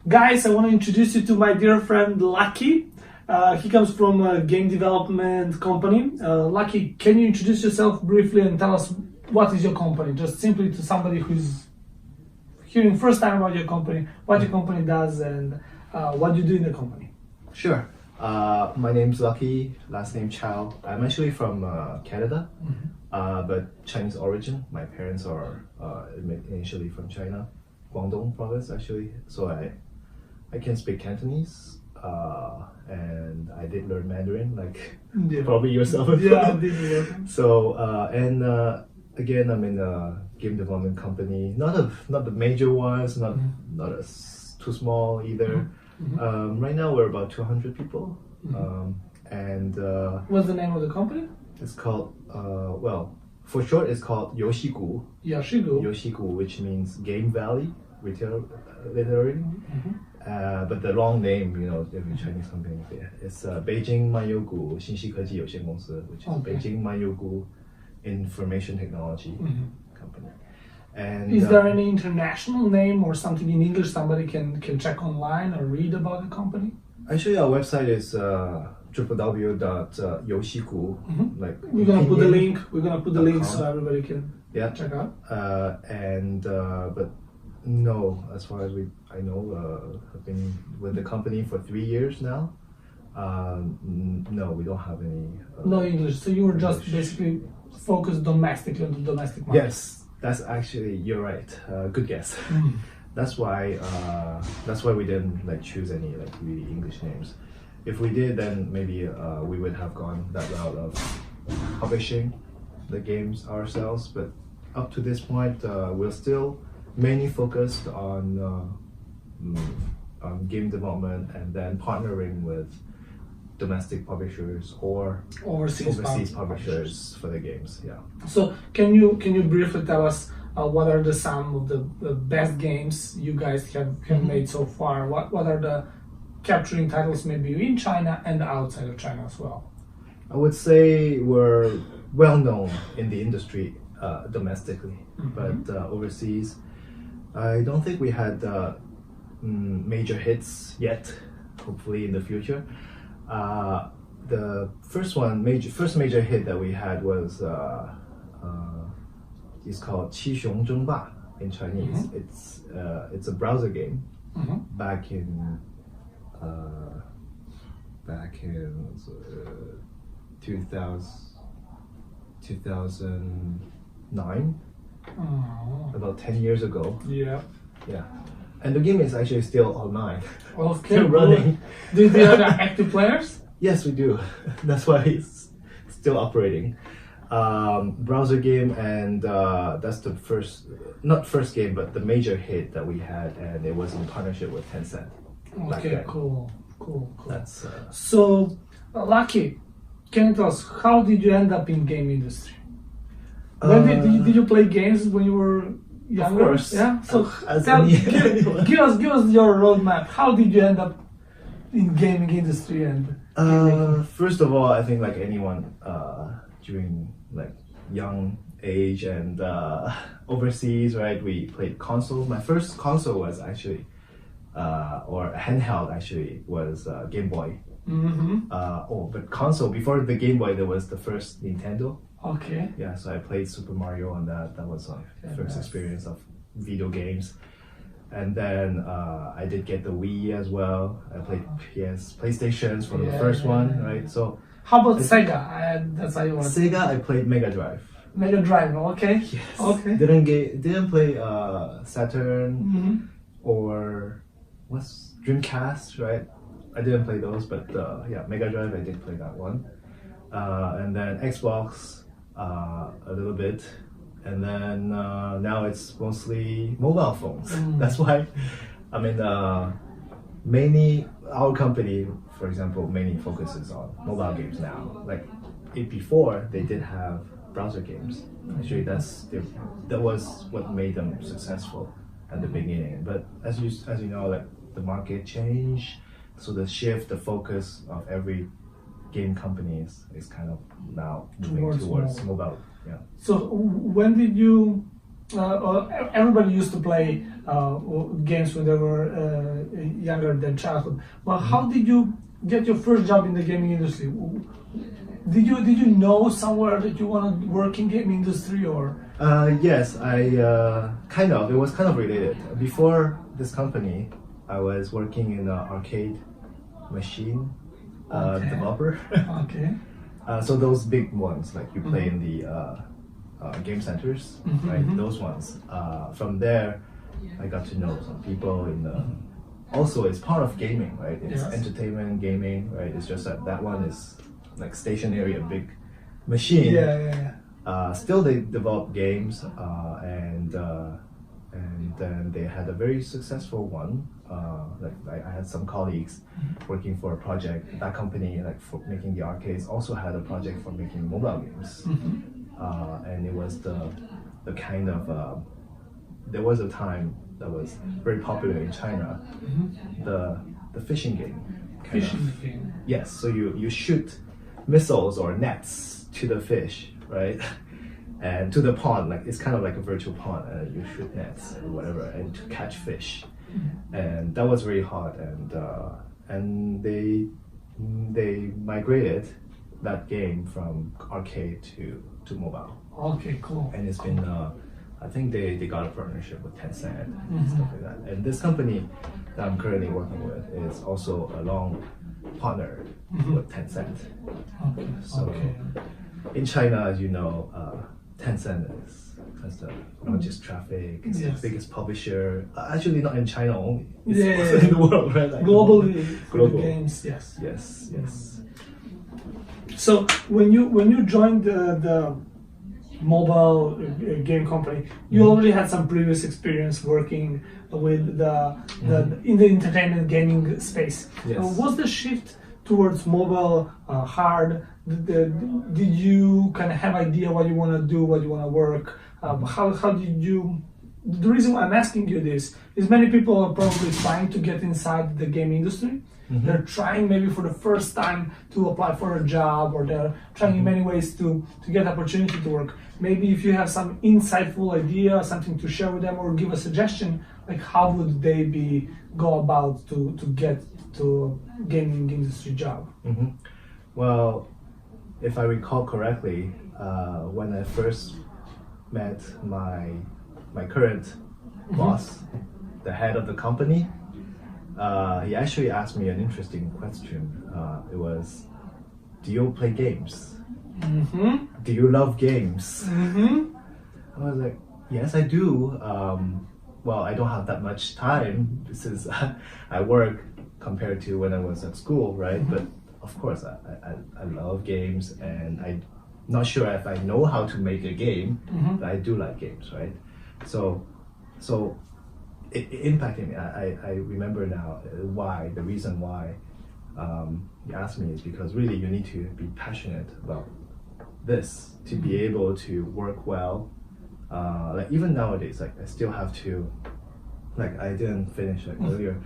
Guys, I want to introduce you to my dear friend Lucky. He comes from a game development company. Lucky, can you introduce yourself briefly and tell us what is your company? Just simply to somebody who's hearing first time about your company, what your company does and what you do in the company. Sure. My name's Lucky, last name Chow. I'm actually from Canada, but Chinese origin. My parents are initially from China, Guangdong province actually. So I can speak Cantonese, and I did learn Mandarin, like probably yourself as Yeah, I well. did. So again, I'm in a game development company. Not the major ones, not too small either. Right now we're about 200 people, and What's the name of the company? it's called for short it's called Yoshigu. Yoshigu. Which means Game Valley, retail literally. But the long name, every Chinese company, it's Beijing Manyogu 信息科技有限公司, which is Okay. Beijing Manyogu Information Technology Company. And Is there any international name or something in English somebody can check online or read about the company? Actually, our website is www.yoshigu. Like We're gonna put the link. We're gonna put the link .com. so everybody can check out. But no, as far as I know, I've been with the company for 3 years now. No, we don't have any. No English. So you were just English. basically focused domestically on the domestic market. Yes, that's actually, you're right. Good guess. That's why we didn't choose any really English names. If we did, then maybe we would have gone that route of publishing the games ourselves. But up to this point, we're still mainly focused on game development and then partnering with domestic publishers or Overseas publishers for the games. Yeah. So can you briefly tell us what are some of the best games you guys have made so far? What are the capturing titles maybe in China and outside of China as well? I would say we're well known in the industry domestically, but overseas, I don't think we had major hits yet. Hopefully in the future. The first major hit that we had was it's called 七雄争霸 in Chinese. It's a browser game back in 2009, about 10 years ago. Yeah. And the game is actually still online. Okay. Still running. Do you have active players? Yes, we do. That's why it's still operating. Browser game, and that's the not first game, but the major hit that we had, and it was in partnership with Tencent. Okay, cool. That's So, Lucky, can you tell us how did you end up in game industry? When did you play games when you were younger? Of course. Yeah. So As give us your roadmap. How did you end up in gaming industry and? First of all, I think like anyone during young age and overseas, right? We played console. My first console was actually or handheld actually was Game Boy. But console before the Game Boy, there was the first Nintendo. Okay. Yeah, so I played Super Mario on that. That was my first experience of video games. And then I did get the Wii as well. I played PlayStations from the first one, right? So how about Sega? That's how you want. Sega, I played Mega Drive. Mega Drive, okay. Yes. Okay. Didn't play Saturn or what's Dreamcast, right? I didn't play those, but Mega Drive, I did play that one. And then Xbox a little bit. And then now it's mostly mobile phones. That's why, I mean, mainly our company, for example, mainly focuses on mobile games now. Before, they did have browser games. Actually, that was what made them successful at the beginning. But as you know, the market changed, so the focus of every game company is kind of now moving towards mobile. Yeah. So when did you everybody used to play games when they were younger than childhood. But how did you get your first job in the gaming industry? Did you know somewhere that you want to work in gaming industry or? Yes, kind of. It was kind of related. Before this company, I was working in an arcade machine developer. Okay. So those big ones, like you play in the game centers, right? Those ones. From there, I got to know some people in the. Also, it's part of gaming, right? It's entertainment, gaming, right? It's just that one is like stationary, a big machine. Still, they develop games, and then they had a very successful one. I had some colleagues working for a project. That company, like for making the arcades, also had a project for making mobile games, and it was the kind of there was a time that was very popular in China, the fishing game. Fishing game. Yes, so you shoot missiles or nets to the fish, right? And to the pond, like it's kind of like a virtual pond, and you shoot nets or whatever, and to catch fish. And that was very hot, and they migrated that game from arcade to mobile. Okay, cool. And it's been I think they got a partnership with Tencent and stuff like that. And this company that I'm currently working with is also a long partner with Tencent. Okay. So in China, as you know, Tencent has the largest traffic, it's the biggest publisher. Actually, not in China only. It's also in the world, right? Like globally, global games. Yes. Yes. So when you joined the mobile game company, you already had some previous experience working with the in the entertainment gaming space. Yes. Was the shift towards mobile hard? Did you kind of have idea what you want to do, what you want to work? How did you? The reason why I'm asking you this is many people are probably trying to get inside the game industry. They're trying maybe for the first time to apply for a job, or they're trying in many ways to get opportunity to work. Maybe if you have some insightful idea, something to share with them, or give a suggestion, like how would they go about to get to a gaming industry job? Well, if I recall correctly, when I first met my current boss, the head of the company, he actually asked me an interesting question. It was, do you play games? Do you love games? I was like, yes, I do. Well, I don't have that much time since I work compared to when I was at school, right? But of course, I love games, and I'm not sure if I know how to make a game, but I do like games, right? So it impacted me. I remember now the reason why he asked me is because really you need to be passionate about this to be able to work well. Like even nowadays, like I still have to, like I didn't finish like earlier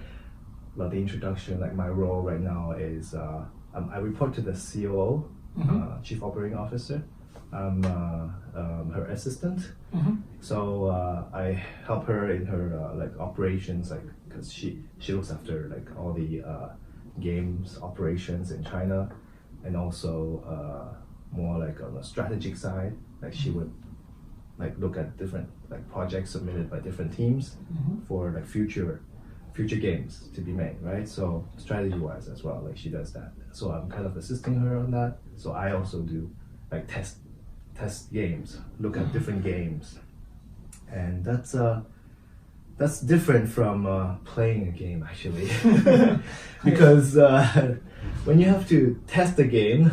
about the introduction. Like my role right now is I report to the COO, Chief Operating Officer. I'm her assistant, so I help her in her like operations, like because she looks after like all the games operations in China, and also more like on the strategic side, like she would like look at different like projects submitted by different teams for like future games to be made, right? So strategy wise as well, like she does that. So I'm kind of assisting her on that. So I also do like test games, look at different games, and that's different from playing a game actually, because when you have to test a game,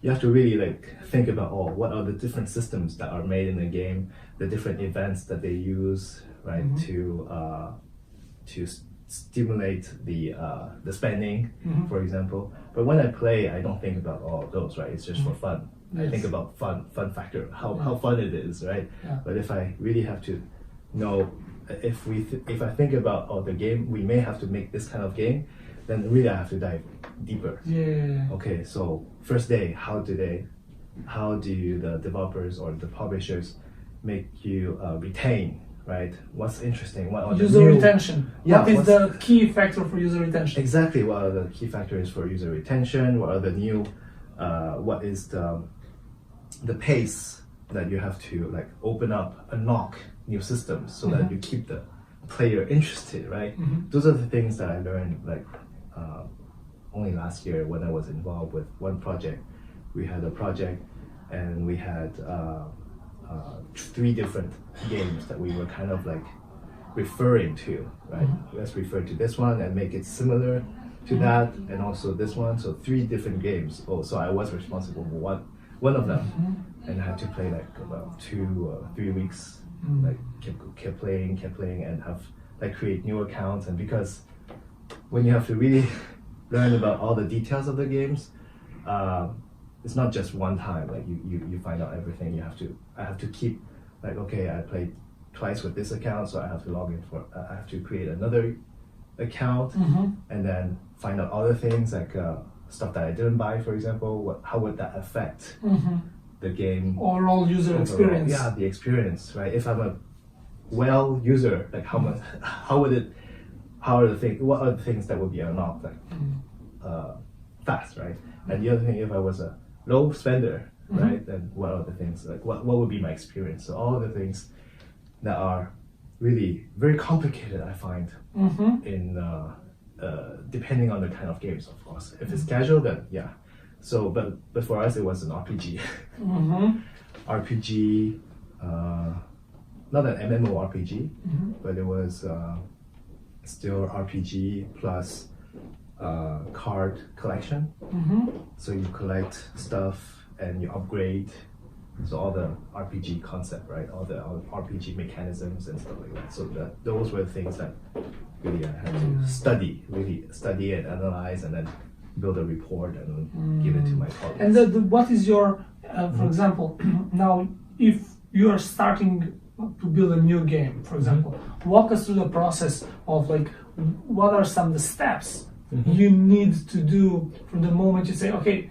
you have to really like think about what are the different systems that are made in the game, the different events that they use, right, to stimulate the spending, for example. But when I play, I don't think about all of those, right? It's just for fun. I think about fun factor, how fun it is, right? But if I really have to know, if I think about the game, we may have to make this kind of game, then really I have to dive deeper. Okay, so first day, how do the developers or the publishers make you retain, right? What's interesting? What are the User new, retention. Yeah, What is what's- the key factor for user retention? Exactly. What are the key factors for user retention? What are the new? What is the pace that you have to like open up, unlock new systems so that you keep the player interested, right? Those are the things that I learned like only last year when I was involved with one project. We had a project and we had 3 different games that we were kind of like referring to, right? Let's refer to this one and make it similar to that, and also this one. So 3 different games. Oh, so I was responsible for one of them, and I had to play like about 2 or 3 weeks. Like kept playing, and have like create new accounts. And because when you have to really learn about all the details of the games, it's not just one time. Like you find out everything. I have to keep like, okay, I played twice with this account, so I have to log in for. I have to create another account, and then find out other things like stuff that I didn't buy, for example. How would that affect the game Overall user experience. Yeah, the experience, right? If I'm a user, like what are the things that would be unlocked like fast, right? And the other thing, if I was a low spender, right, then what are the things like what would be my experience? So all of the things that are really very complicated, I find, in depending on the kind of games, of course. If it's casual, then yeah. So, but for us, it was an RPG. RPG, not an MMORPG, but it was still RPG plus card collection. So you collect stuff and you upgrade. So all the RPG concept, right? All the RPG mechanisms and stuff like that. So those were the things that really I had to really study and analyze, and then build a report and give it to my colleagues. And what is your, for example, now if you are starting to build a new game, for example, walk us through the process of like, what are some of the steps you need to do from the moment you say, okay,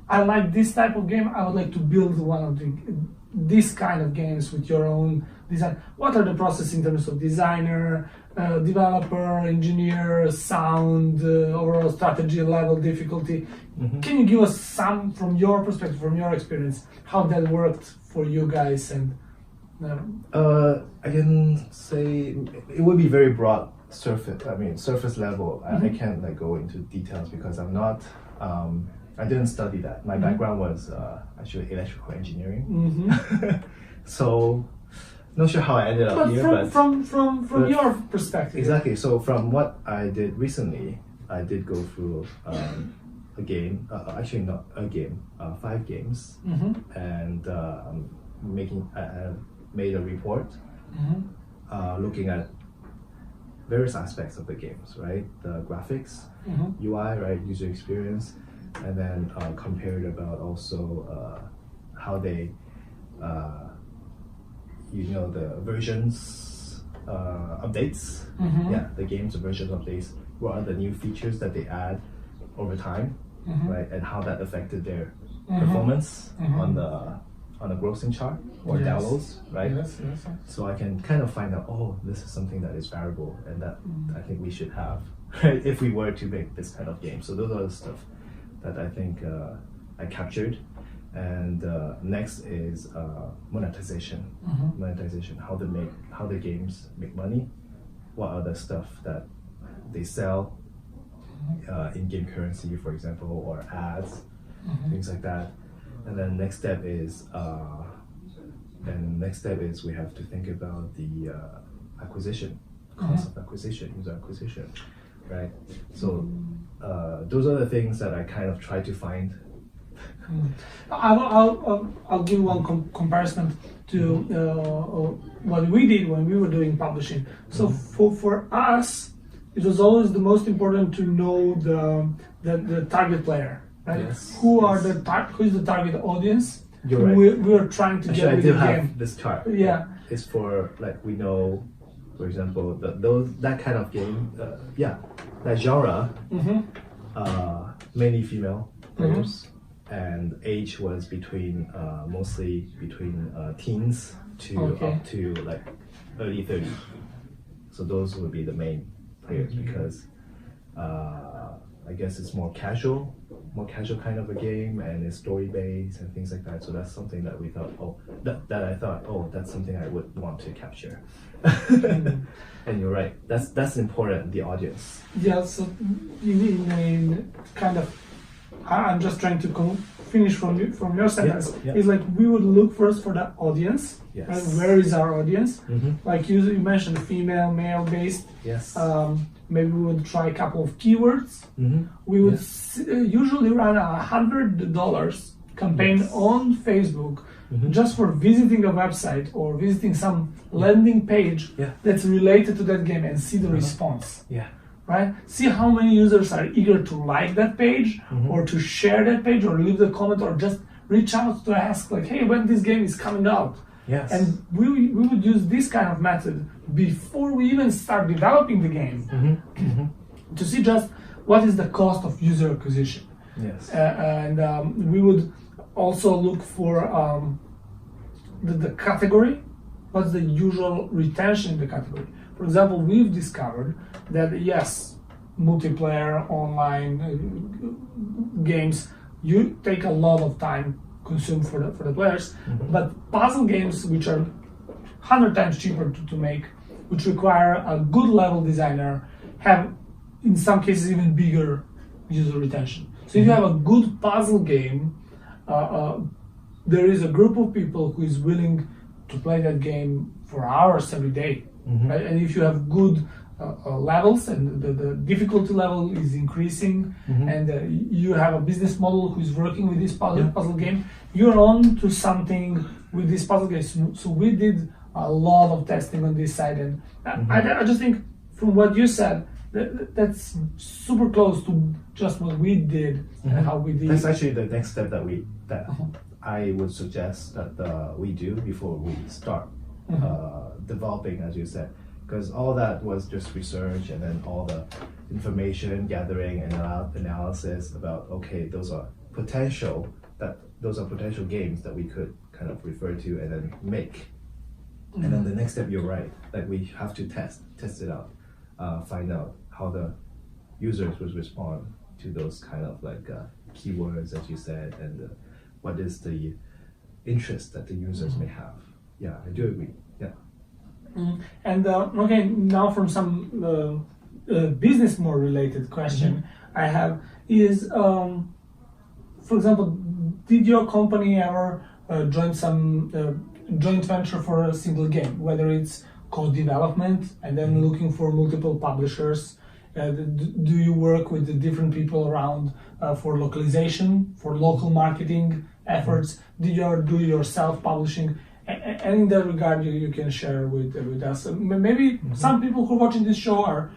I like this type of game, I would like to build one of this kind of games with your own design. What are the processes in terms of designer, developer, engineer, sound, overall strategy level, difficulty? Can you give us some, from your perspective, from your experience, how that worked for you guys? And I can say it would be very broad surface level. I can't like go into details because I'm not. I didn't study that. My background was actually electrical engineering. So not sure how I ended up here, but from your perspective. Exactly. So from what I did recently, I did go through a game. Actually, not a game. 5 games, and I made a report looking at various aspects of the games, right? The graphics, UI, right? User experience, and then compared about also how they, the versions updates. Yeah, the game's version updates. What are the new features that they add over time, right? And how that affected their performance on the grossing chart or downloads, right? Yes. So I can kind of find out, oh, this is something that is variable and that I think we should have, right, if we were to make this kind of game. So those are the stuff that I think I captured. And next is monetization. Monetization, how the games make money, what are the stuff that they sell in-game currency, for example, or ads, things like that. And then next step is we have to think about the acquisition, cost of acquisition, user acquisition, right? So those are the things that I kind of try to find. I'll give one comparison to what we did when we were doing publishing. So for us, it was always the most important to know the target player. Right? Yes, Who is the target audience? You're right. We're trying to get with the have game. this chart. Yeah, it's for like we know, for example, that kind of game. That genre. Mainly female players, and age was mostly between teens to up to like early 30. So those would be the main players because I guess it's more casual kind of a game, and it's story based and things like that. So that's something that we thought, that's something I would want to capture. And you're right, that's important, the audience. Yeah, so in kind of, I'm just trying to finish from your sentence. It's like we would look first for the audience. Yes. Right? Where is our audience? Mm-hmm. Like you mentioned, female, male based. Yes. Maybe we would try a couple of keywords. Mm-hmm. We would usually run $100 campaign on Facebook just for visiting a website or visiting some landing page that's related to that game and see the response. Yeah. Right? See how many users are eager to like that page or to share that page or leave the comment or just reach out to ask like, hey, when this game is coming out. Yes. And we would use this kind of method before we even start developing the game to see just what is the cost of user acquisition. Yes. And we would also look for the category. What's the usual retention in the category? For example, we've discovered that yes, multiplayer online games you take a lot of time consumed for the players, but puzzle games which are 100 times cheaper to make, which require a good level designer, have in some cases even bigger user retention. So if you have a good puzzle game, there is a group of people who is willing to play that game for hours every day. Right? And if you have good levels and the difficulty level is increasing and you have a business model who is working with this puzzle game, you're on to something with this puzzle game. So we did a lot of testing on this side, and I just think from what you said, that's super close to just what we did and how we did. That's actually the next step that I would suggest that we do before we start developing, as you said, because all that was just research and then all the information gathering and analysis about those are potential games that we could kind of refer to and then make. And then the next step, you're right, like we have to test it out, find out how the users would respond to those kind of like keywords that you said, and what is the interest that the users may have. Yeah, I do agree. Yeah. And now from some business more related question I have is, for example, did your company ever join some joint venture for a single game, whether it's co-development and then looking for multiple publishers? Do you work with the different people around for localization, for local marketing efforts? Did you ever do your self-publishing? And in that regard, you can share with us. Maybe some people who are watching this show are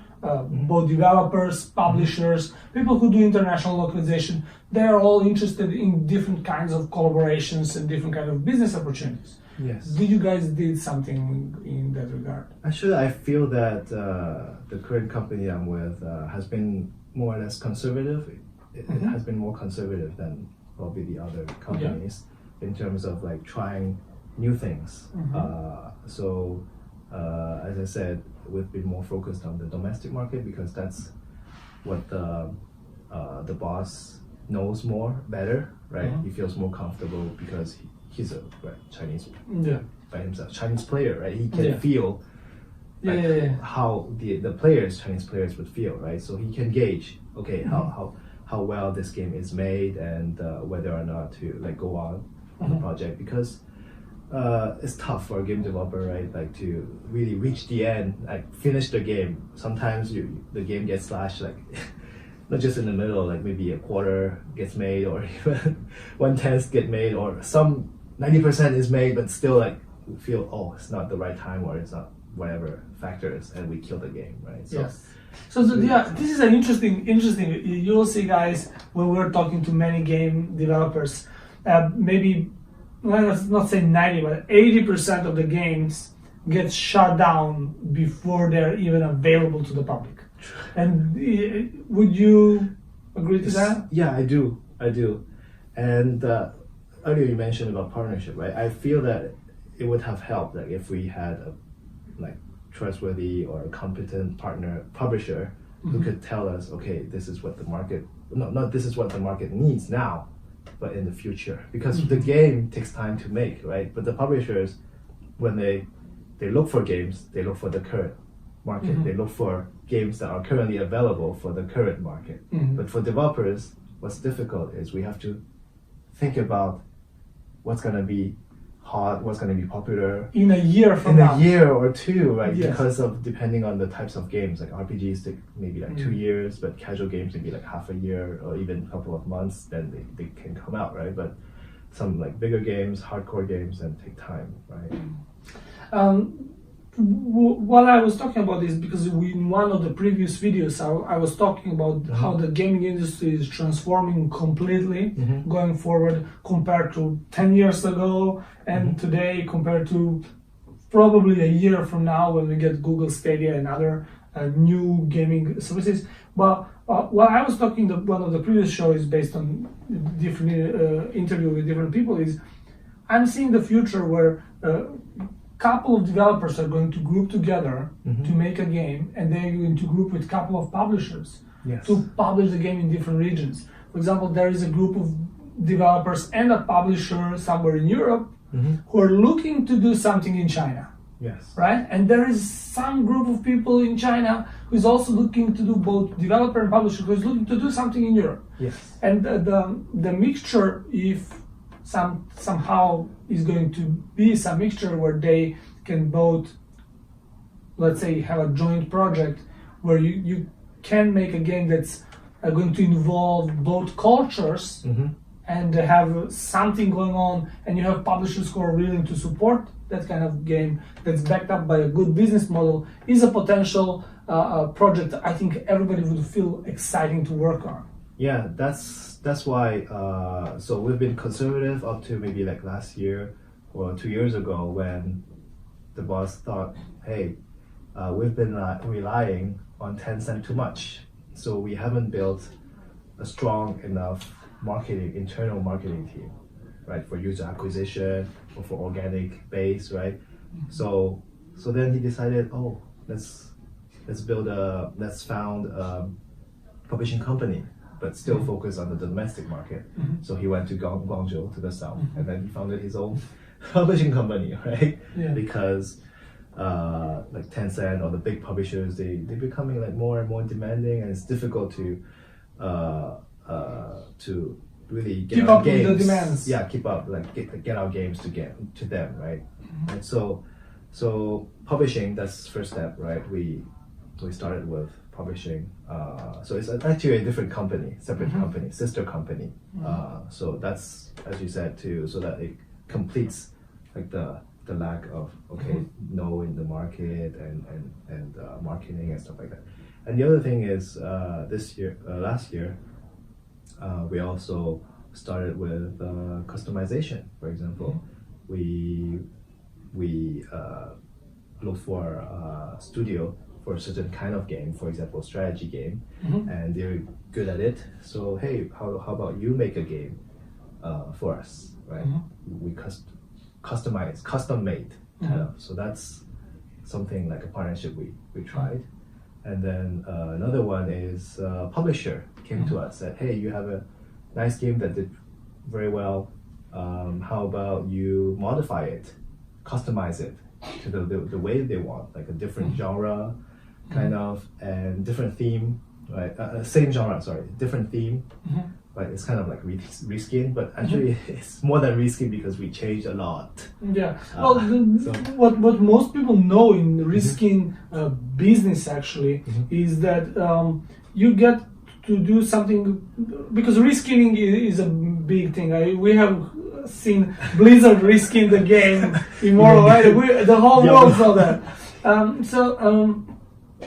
both developers, publishers, people who do international localization. They are all interested in different kinds of collaborations and different kind of business opportunities. Yes. Did you guys did something in that regard? Actually, I feel that the current company I'm with has been more or less conservative. It has been more conservative than probably the other companies in terms of like trying new things. So as I said, we've been more focused on the domestic market because that's what the boss knows better, right? He feels more comfortable because he's a Chinese by himself, Chinese player, right? He can feel how the Chinese players would feel, right? So he can gauge, how well this game is made and whether or not to like go on the project, because it's tough for a game developer, right? Like to really reach the end, like finish the game. Sometimes the game gets slashed, like not just in the middle, like maybe a quarter gets made, or even 1/10 get made, or some 90% is made, but still like we feel it's not the right time, or it's not whatever factors, and we kill the game, right? So, yes. So this is an interesting. You'll see, guys, when we're talking to many game developers, maybe. Let's not say 90, but 80% of the games get shut down before they're even available to the public. And would you agree to that? Yeah, I do. And earlier you mentioned about partnership, right? I feel that it would have helped like if we had a like trustworthy or a competent partner publisher who could tell us, okay, this is what the market not this is what the market needs now, but in the future, because the game takes time to make, right? But the publishers, when they look for games, they look for the current market. They look for games that are currently available for the current market. But for developers, what's difficult is we have to think about what's going to be hot, what's going to be popular in a year from now. In a year or two, right? Yes. Because of depending on the types of games, like RPGs take maybe like 2 years, but casual games maybe like half a year or even a couple of months, then they can come out, right? But some like bigger games, hardcore games, then take time, right? What I was talking about is because in one of the previous videos I was talking about how the gaming industry is transforming completely going forward compared to 10 years ago and today compared to probably a year from now when we get Google Stadia and other new gaming services. But what I was talking one of the previous shows based on different interview with different people is I'm seeing the future where couple of developers are going to group together to make a game, and they're going to group with a couple of publishers to publish the game in different regions. For example, there is a group of developers and a publisher somewhere in Europe who are looking to do something in China. Yes. Right? And there is some group of people in China who is also looking to do both developer and publisher, who is looking to do something in Europe. Yes. And the mixture, if somehow is going to be some mixture where they can both, let's say, have a joint project where you can make a game that's going to involve both cultures and have something going on, and you have publishers who are willing to support that kind of game that's backed up by a good business model, is a potential project I think everybody would feel exciting to work on. Yeah, that's why. So we've been conservative up to maybe like last year or 2 years ago when the boss thought, hey, we've been relying on Tencent too much, so we haven't built a strong enough internal marketing team, right, for user acquisition or for organic base, right? So then he decided, oh, let's found a publishing company, but still focus on the domestic market. So he went to Guangzhou, to the south, and then he founded his own publishing company, right? Yeah. Because like Tencent or the big publishers, they're becoming like more and more demanding, and it's difficult to really get keep our up games. with the demands. Yeah, keep up, like get our games to get to them, right? And so publishing, that's the first step, right? We started with publishing. So it's actually a different company, separate company, sister company. So that's, as you said too, so that it completes like the lack of knowing the market and marketing and stuff like that. And the other thing is last year we also started with customization. For example, we look for a studio for a certain kind of game, for example, strategy game, and they're good at it. So hey, how about you make a game for us, right? We custom made kind of. So that's something like a partnership we tried. And then another one is publisher came to us, said, hey, you have a nice game that did very well. How about you modify it, customize it to the way they want, like a different genre kind of, and different theme, right? Same genre, sorry, different theme. Right, it's kind of like reskin, but actually it's more than reskin because we changed a lot. Yeah. Well, what most people know in the reskin business actually is that you get to do something, because reskinning is a big thing. We have seen Blizzard reskin the game Immortal, right? The whole world saw that.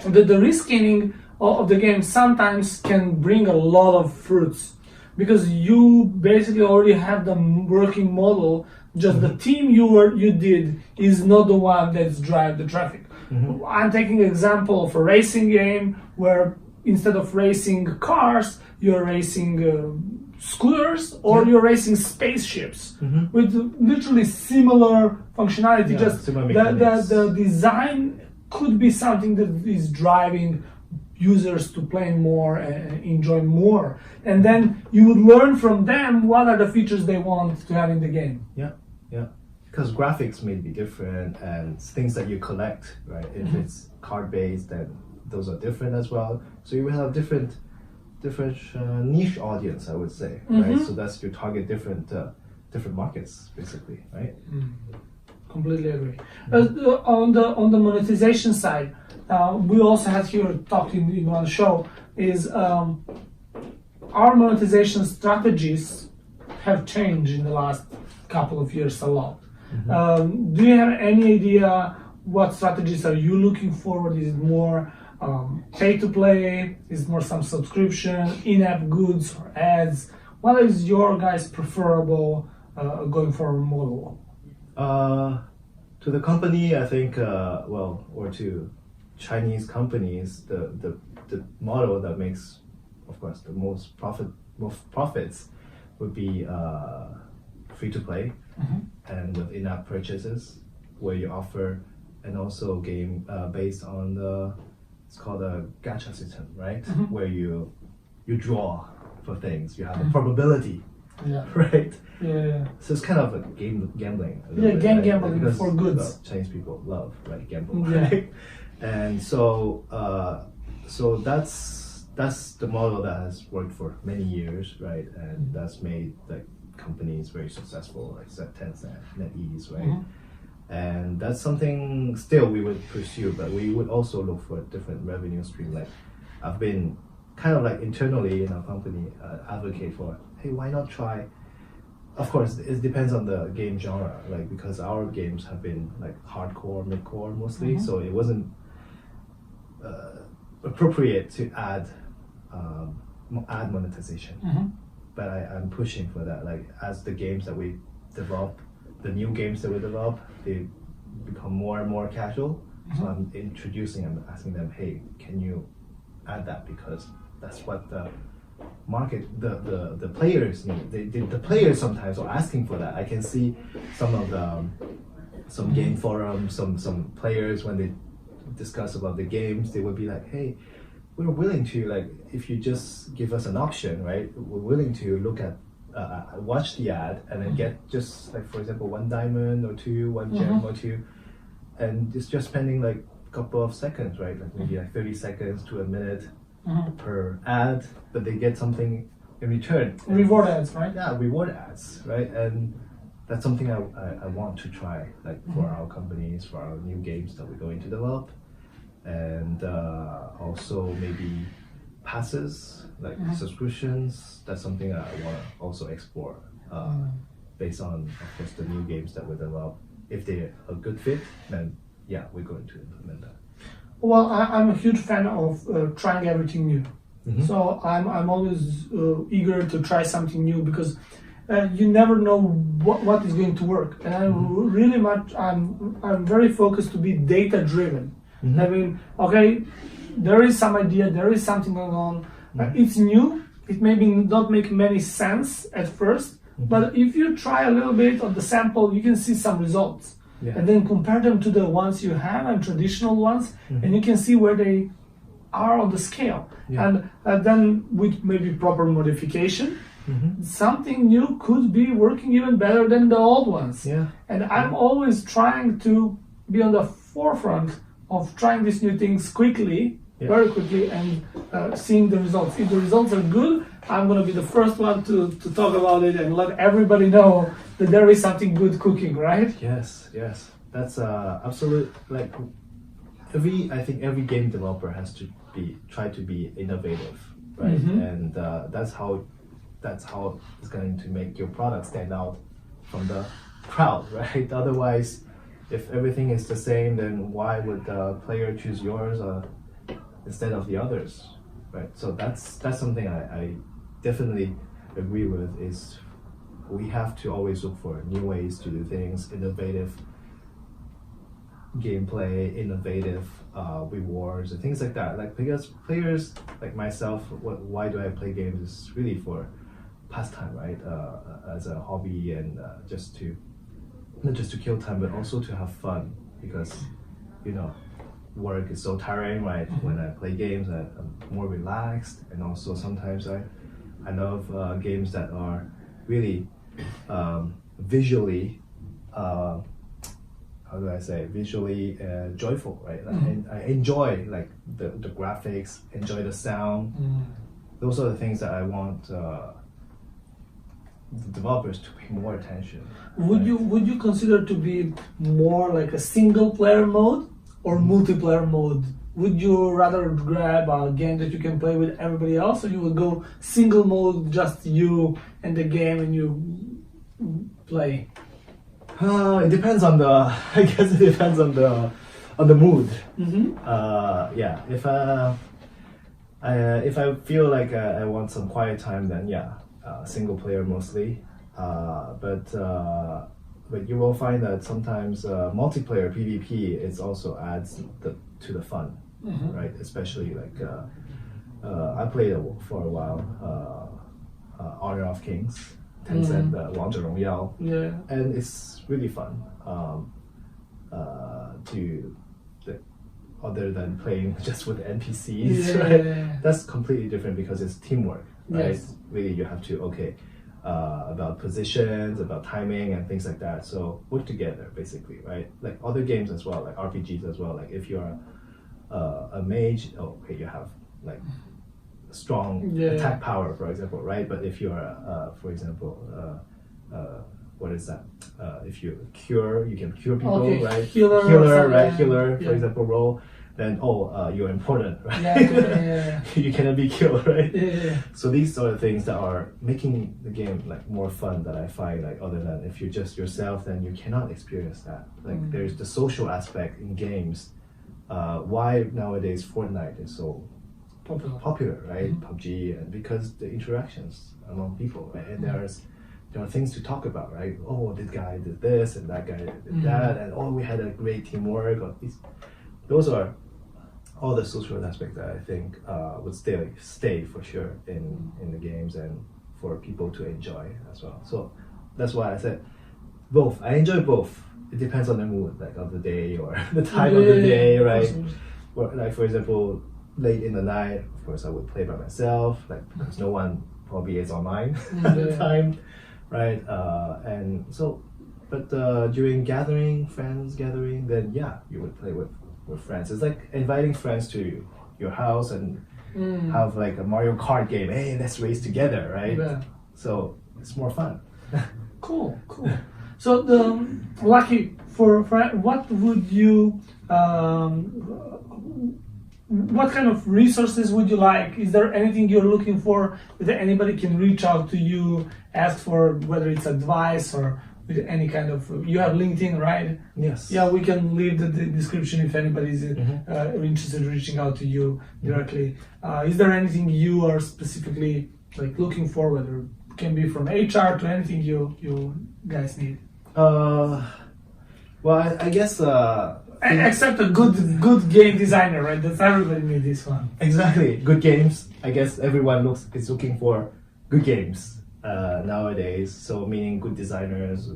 The reskinning of the game sometimes can bring a lot of fruits, because you basically already have the working model. Just the team you did is not the one that's drive the traffic. I'm taking an example of a racing game where instead of racing cars, you're racing scooters or Yeah. you're racing spaceships Mhm. with literally similar functionality. Yeah, Just similar the mechanics. design could be something that is driving users to play more and enjoy more, and then you would learn from them what are the features they want to have in the game. Yeah, yeah. Because graphics may be different and things that you collect, right? If it's card based, then those are different as well. So you will have different niche audience, I would say, right? So that's you target different markets, basically, right? Completely agree. On the monetization side, we also had here talked in one show is our monetization strategies have changed in the last couple of years a lot. Do you have any idea what strategies are you looking forward? Is it more pay to play? Is it more some subscription, in-app goods or ads? What is your guys' preferable going forward model? To the company, I think, or to Chinese companies, the model that makes, of course, the most profits would be free to play and with in-app purchases, where you offer, and also game based on it's called a gacha system, right? Where you draw for things, you have a probability. Yeah. Right. Yeah. So it's kind of a gambling. A little Yeah, bit, game right? gambling Because, for goods. Chinese people love gambling, Yeah. right? And so that's the model that has worked for many years, right? And that's made companies very successful, like Tencent, NetEase, right? And that's something still we would pursue, but we would also look for a different revenue stream. Like I've been kind of internally in our company advocate for, hey, why not try? Of course, it depends on the game genre, because our games have been hardcore, midcore mostly, so it wasn't appropriate to add monetization. But I'm pushing for that. As the games that we develop, the new games that we develop, they become more and more casual. So I'm introducing and asking them, hey, can you add that, because that's what the market, the players need. The players sometimes are asking for that. I can see some game forums, some players when they discuss about the games, they would be like, hey, we're willing to if you just give us an option, right? We're willing to look at watch the ad and then get just for example 1 diamond or 2, 1 gem or 2, and it's just spending a couple of seconds, right? Maybe 30 seconds to a minute per ad, but they get something in return. Reward ads, right? Yeah, reward ads, right? And that's something I want to try, for our companies, for our new games that we're going to develop, and also maybe passes, subscriptions. That's something I want to also explore, based on, of course, the new games that we develop. If they're a good fit, then yeah, we're going to implement that. Well, I'm a huge fan of trying everything new. So I'm always eager to try something new, because you never know what is going to work. And I'm very focused to be data driven. I mean, okay, there is some idea, there is something going on. It's new. It maybe not make many sense at first, but if you try a little bit of the sample, you can see some results. Yeah. And then compare them to the ones you have and traditional ones, and you can see where they are on the scale. Yeah. And then with maybe proper modification, something new could be working even better than the old ones. Yeah. And I'm always trying to be on the forefront of trying these new things quickly, very quickly, and seeing the results. If the results are good, I'm going to be the first one to talk about it and let everybody know that there is something good cooking, right? Yes. That's absolute. I think every game developer has to try to be innovative, right? And that's how it's going to make your product stand out from the crowd, right? Otherwise, if everything is the same, then why would the player choose yours instead of the others, right? So that's something I definitely agree with. Is we have to always look for new ways to do things, innovative gameplay, innovative rewards and things like that. Because players like myself, why do I play games? Is really for pastime, right? As a hobby and just to not just to kill time, but also to have fun because you know work is so tiring, right? When I play games, I'm more relaxed, and also sometimes I love games that are really visually. How do I say visually joyful, right? And I enjoy like the graphics, enjoy the sound. Those are the things that I want the developers to pay more attention. Would you consider to be more like a single player mode or multiplayer mode? Would you rather grab a game that you can play with everybody else, or you would go single mode, just you and the game, and you play? It depends on the. I guess it depends on the mood. Yeah, if I feel like I want some quiet time, then yeah, single player mostly. But you will find that sometimes multiplayer PvP is also adds to the fun, right? Especially like I played for a while Honor of Kings, Tencent 王者荣耀, Yeah. and it's really fun other than playing just with NPCs, right? That's completely different because it's teamwork, right? Yes. Really, you have to about positions, about timing, and things like that. So work together, basically, right? Like other games as well, like RPGs as well. Like if you're a mage, okay, you have like strong attack power, for example, right? But if you're, for example, what is that? If you can cure people, right? Healer, right? Healer, for example, role. Then you're important, right? You cannot be killed, right? So these are the things that are making the game like more fun that I find, like other than if you're just yourself, then you cannot experience that. Like there's the social aspect in games. Why nowadays Fortnite is so popular, right? PUBG, and because the interactions among people, right? And there are things to talk about, right? Oh, this guy did this and that guy did that, and we had a great teamwork. Those are all the social aspects that I think would stay for sure in the games and for people to enjoy as well. So that's why I said both. I enjoy both. It depends on the mood, like of the day or the time of the day, right? Or, like for example, late in the night, of course, I would play by myself, like because no one probably is online at the time, right? And so, but during friends gathering, then yeah, you would play with friends. It's like inviting friends to your house and have like a Mario Kart game. Hey, let's race together, right? So it's more fun. Cool. So Lucky, for what would you what kind of resources would you like? Is there anything you're looking for that anybody can reach out to you, ask for, whether it's advice or with any kind of, you have LinkedIn, right? Yes. Yeah, we can leave the description if anybody's interested in reaching out to you directly. Is there anything you are specifically like looking for, whether it can be from HR to anything you guys need? Well, I guess except a good game designer, right? That's everybody needs this one. Exactly, good games. I guess everyone is looking for good games nowadays. So meaning good designers,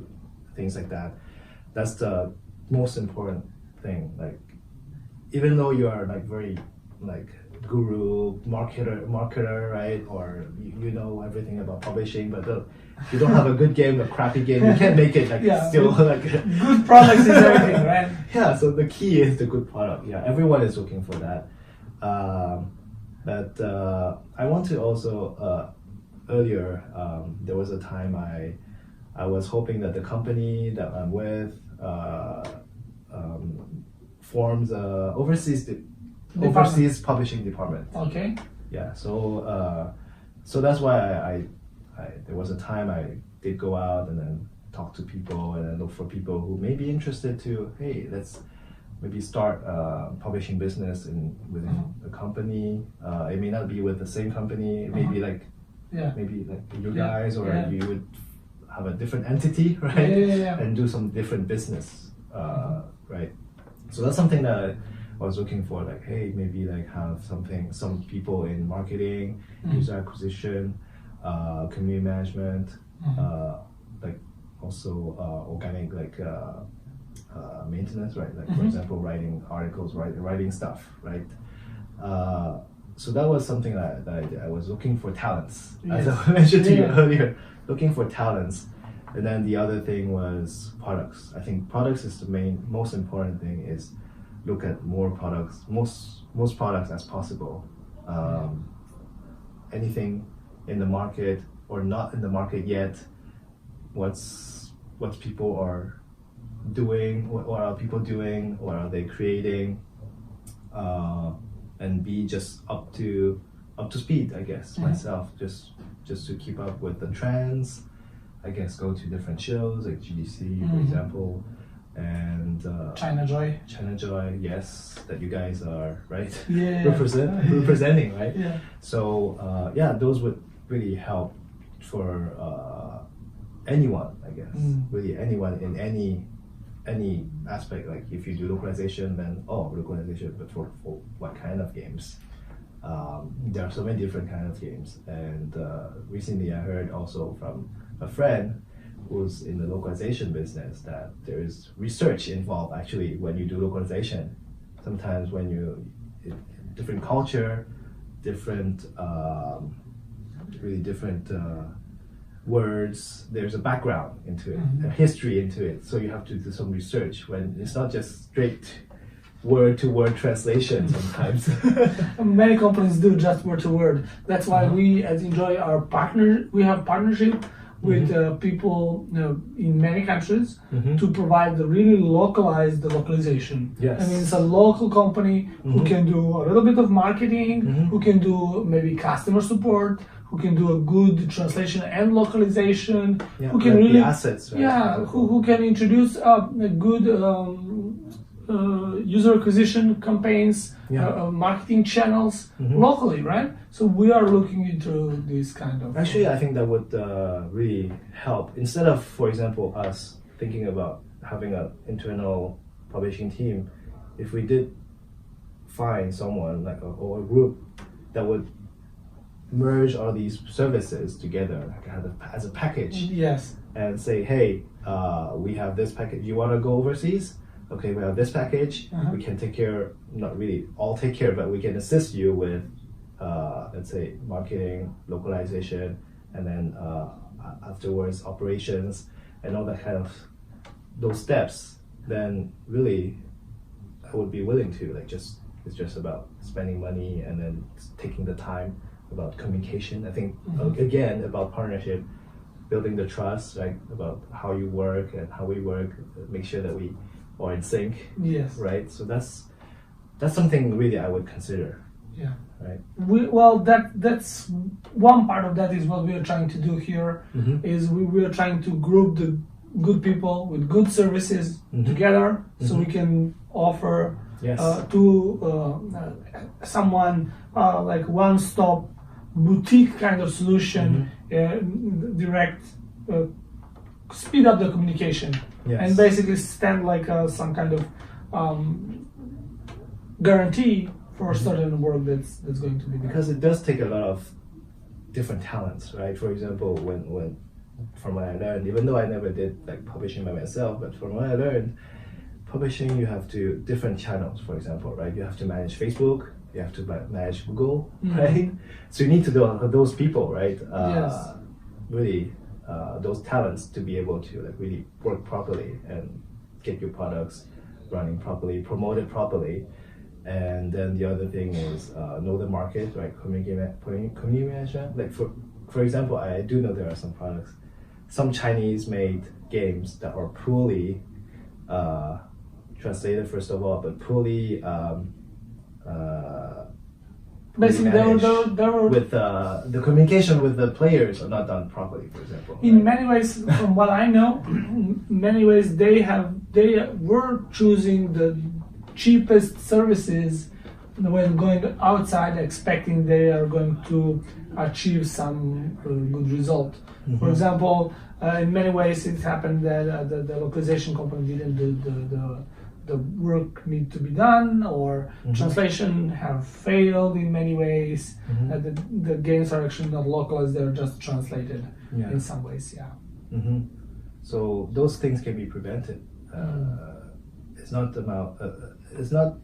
things like that. That's the most important thing. Like, even though you are like very like guru marketer, right? Or you know everything about publishing, but if you don't have a good game, a crappy game, you can't make it like still like good products is everything, right? Yeah. So the key is the good product. Yeah, everyone is looking for that. But I want to also earlier there was a time I was hoping that the company that I'm with forms a overseas publishing department. Okay. Yeah. So that's why I there was a time I did go out and then talk to people and then look for people who may be interested to, hey, let's maybe start a publishing business within a company. It may not be with the same company. It may be like maybe like you guys, or you would have a different entity, right? And do some different business, right? So that's something that I was looking for, like, hey, maybe like have some people in marketing, user acquisition, community management, like also organic like maintenance, right? Like for example, writing articles, writing stuff, right? So that was something that I did. I was looking for talents, as I mentioned to you earlier, looking for talents. And then the other thing was products. I think products is the most important thing, is look at more products, most products as possible. Anything in the market or not in the market yet, what's people are doing, what are people doing, what are they creating, and be just up to speed, I guess, myself, just to keep up with the trends. I guess go to different shows like GDC, for example, and China Joy, yes, that you guys are yeah. representing, right? Yeah. So those would really help for anyone, I guess, really anyone in any aspect. Like if you do localization, then localization, but for what kind of games? There are so many different kinds of games, and recently I heard also from a friend who's in the localization business that there is research involved actually when you do localization. Sometimes when different culture, different really different words, there's a background into it, a history into it, so you have to do some research when it's not just straight word-to-word translation sometimes. Many companies do just word-to-word. That's why we at Enjoy we have partnership with people in many countries to provide the really localized localization. Yes. I mean, it's a local company who can do a little bit of marketing, who can do maybe customer support, who can do a good translation and localization, who can really the assets, right? who can introduce a good user acquisition campaigns, marketing channels locally, right? So we are looking into this kind of. Actually, I think that would really help. Instead of, for example, us thinking about having an internal publishing team, if we did find someone like or a group that would merge all these services together as a package. Yes. And say, hey, we have this package. You want to go overseas? Okay, we have this package. We can take care, not really all take care, but we can assist you with, let's say, marketing, localization, and then afterwards operations and all that kind of those steps. Then really, I would be willing to it's just about spending money and then taking the time, about communication. I think again about partnership, building the trust, right? About how you work and how we work, make sure that we are in sync. Yes. Right. So that's something really I would consider. Yeah. Right. That's one part of that is what we are trying to do here. Is we are trying to group the good people with good services together, so we can offer to someone like one-stop boutique kind of solution, direct, speed up the communication, and basically stand like some kind of guarantee for certain work that's going to be done. Because it does take a lot of different talents, right? For example, when from what I learned, even though I never did like publishing by myself, but from what I learned, publishing, you have to different channels, for example, right? You have to manage Facebook, you have to manage Google, right? So you need to do those people, right? Really, those talents to be able to like really work properly and get your products running properly, promote it properly. And then the other thing is know the market, right? Community management. Like for example, I do know there are some products, some Chinese-made games that are poorly translated, first of all, but poorly basically there were with the communication with the players are not done properly, for example. In many ways, from what I know, many ways they were choosing the cheapest services when going outside, expecting they are going to achieve some good result. For example, in many ways it happened that the localization company didn't do the work need to be done, or translation have failed in many ways. The games are actually not localized; they're just translated in some ways. Yeah. So those things can be prevented. It's not about it's not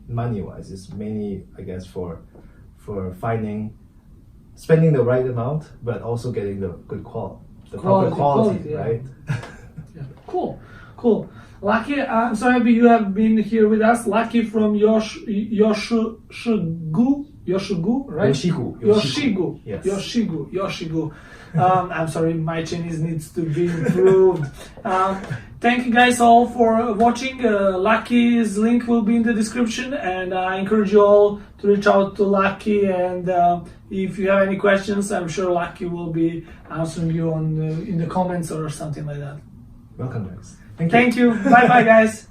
money wise. It's mainly, I guess, for spending the right amount, but also getting the good proper quality, right? Yeah. Cool. Lucky, I'm so happy you have been here with us. Lucky from Yoshigu, right? Yoshigu. Yes. Yoshigu. I'm sorry, my Chinese needs to be improved. Thank you guys all for watching. Lucky's link will be in the description, and I encourage you all to reach out to Lucky. And if you have any questions, I'm sure Lucky will be answering you in the comments or something like that. Welcome, guys. Thank you. Bye, guys.